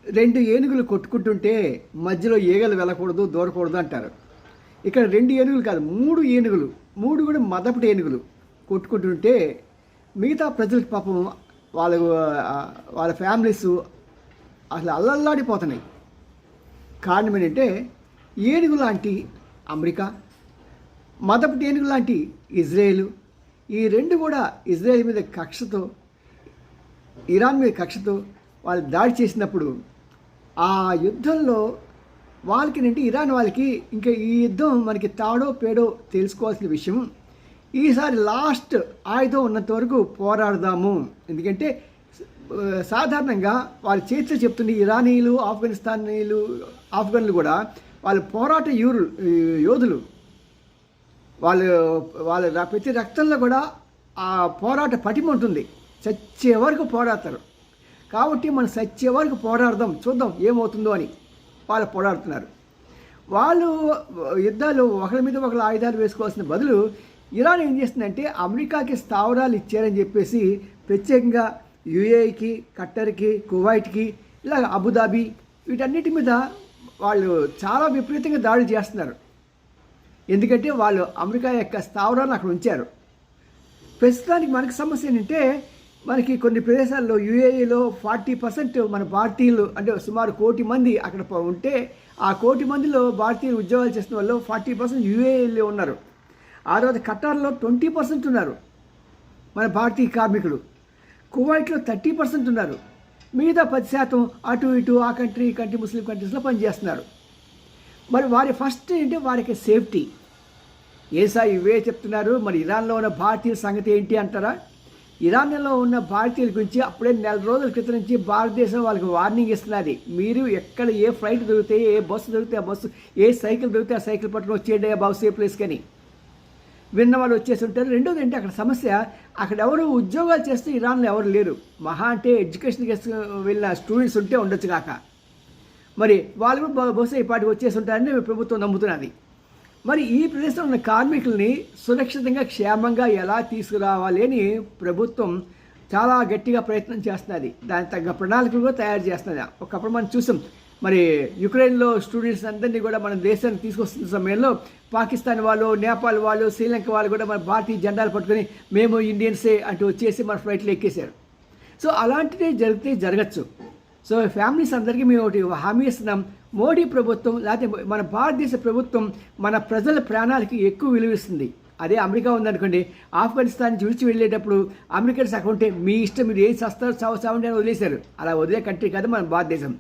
రెండు ఏనుగులు కొట్టుకుంటుంటే మధ్యలో ఈగలు వెళ్ళకూడదు, దూరకూడదు అంటారు. ఇక్కడ రెండు ఏనుగులు కాదు, మూడు ఏనుగులు, మూడు కూడా మదపటి ఏనుగులు కొట్టుకుంటుంటే మిగతా ప్రజలకు పాపం వాళ్ళ వాళ్ళ ఫ్యామిలీస్ అసలు అల్లల్లాడిపోతున్నాయి. కారణం ఏంటంటే ఏనుగు లాంటి అమెరికా, మదపటి ఏనుగు లాంటి ఇజ్రాయేలు, ఈ రెండు కూడా ఇజ్రాయేల్ మీద కక్షతో, ఇరాన్ మీద కక్షతో వాళ్ళు దాడి చేసినప్పుడు ఆ యుద్ధంలో వాళ్ళకి అంటే ఇరాన్ వాళ్ళకి ఇంకా ఈ యుద్ధం మనకి తాడో పేడో తెలుసుకోవాల్సిన విషయం. ఈసారి లాస్ట్ ఆయుధం ఉన్నంత వరకు పోరాడదాము. ఎందుకంటే సాధారణంగా వాళ్ళ చేతిలో చెప్తున్న ఇరానీలు, ఆఫ్ఘన్లు కూడా వాళ్ళు పోరాట యోధులు. వాళ్ళ ప్రతి రక్తంలో కూడా ఆ పోరాట పటిమ ఉంటుంది. చచ్చే వరకు పోరాడతారు. కాబట్టి మనం చచ్చే వరకు పోరాడదాం, చూద్దాం ఏమవుతుందో అని వాళ్ళు పోరాడుతున్నారు. వాళ్ళు యుద్ధాలు ఒకరి మీద ఒకరు ఆయుధాలు వేసుకోవాల్సిన బదులు ఇరాన్ ఏం చేస్తుందంటే అమెరికాకి స్థావరాలు ఇచ్చారని చెప్పేసి ప్రత్యేకంగా యుఏఈకి, ఖట్టర్కి, కువైట్కి, ఇలా అబుదాబి వీటన్నిటి మీద వాళ్ళు చాలా విపరీతంగా దాడులు చేస్తున్నారు. ఎందుకంటే వాళ్ళు అమెరికా యొక్క స్థావరాలను అక్కడ ఉంచారు. ప్రస్తుతానికి మనకి సమస్య ఏంటంటే మనకి కొన్ని ప్రదేశాల్లో యుఏఈలో 40% మన భారతీయులు అంటే సుమారు 1 కోటి మంది అక్కడ ఉంటే ఆ 1 కోటి మందిలో భారతీయులు ఉద్యోగాలు చేసిన వాళ్ళు 40% యుఏఈలో ఉన్నారు. ఆ తర్వాత ఖటార్లో 20% ఉన్నారు మన భారతీయ కార్మికులు. కువైట్లో 30% ఉన్నారు. మిగతా 10% అటు ఇటు ఆ కంట్రీ ఈ కంట్రీ ముస్లిం కంట్రీస్లో పనిచేస్తున్నారు. మరి వారి ఫస్ట్ ఏంటి, వారికి సేఫ్టీ. ఇవే చెప్తున్నారు. మరి ఇరాన్లో ఉన్న భారతీయుల సంగతి ఏంటి అంటారా? ఇరాన్లో ఉన్న భారతీయుల గురించి అప్పుడే 4 రోజుల క్రితం నుంచి భారతదేశం వాళ్ళకి వార్నింగ్ ఇస్తున్నది. మీరు ఎక్కడ ఏ ఫ్లైట్ దొరికితే, ఏ బస్సు దొరికితే ఆ బస్సు, ఏ సైకిల్ దొరికితే ఆ సైకిల్ పట్టుకుని వచ్చేయండి బాబు సేఫ్ ప్లేస్ కానీ విన్న వాళ్ళు వచ్చేసి ఉంటారు. రెండోది ఏంటి, అక్కడ సమస్య అక్కడ ఎవరు ఉద్యోగాలు చేస్తే ఇరాన్లో ఎవరు లేరు. మహా అంటే ఎడ్యుకేషన్కి వెళ్ళిన స్టూడెంట్స్ ఉంటే ఉండొచ్చు కాక, మరి వాళ్ళు కూడా బహుశా ఈ పాటికి వచ్చేసి ఉంటారని ప్రభుత్వం నమ్ముతున్నది. మరి ఈ ప్రదేశంలో ఉన్న కార్మికుల్ని సురక్షితంగా క్షేమంగా ఎలా తీసుకురావాలి అని ప్రభుత్వం చాలా గట్టిగా ప్రయత్నం చేస్తున్నది. దానికి తగ్గ ప్రణాళికలు కూడా తయారు చేస్తున్నది. ఒకప్పుడు మనం చూసాం, మరి యుక్రెయిన్లో స్టూడెంట్స్ అందరినీ కూడా మన దేశానికి తీసుకొస్తున్న సమయంలో పాకిస్తాన్ వాళ్ళు, నేపాల్ వాళ్ళు, శ్రీలంక వాళ్ళు కూడా మన భారతీయ జెండాలు పట్టుకొని మేము ఇండియన్సే అంటూ వచ్చేసి మన ఫ్లైట్లో ఎక్కేశారు. సో అలాంటిదే జరగచ్చు. సో ఫ్యామిలీస్ అందరికీ మేము ఒకటి హామీ ఇస్తున్నాం, మోడీ ప్రభుత్వం లేకపోతే మన భారతదేశ ప్రభుత్వం మన ప్రజల ప్రాణాలకి ఎక్కువ విలువిస్తుంది. అదే అమెరికా ఉందనుకోండి, ఆఫ్ఘనిస్తాన్ నుంచి విడిచి వెళ్ళేటప్పుడు అమెరికన్స్ అక్కడ ఉంటే మీ ఇష్టం, మీరు ఏం చేస్తారు చావండి అని వదిలేశారు. అలా వదిలే కంట్రీ కాదు మన భారతదేశం.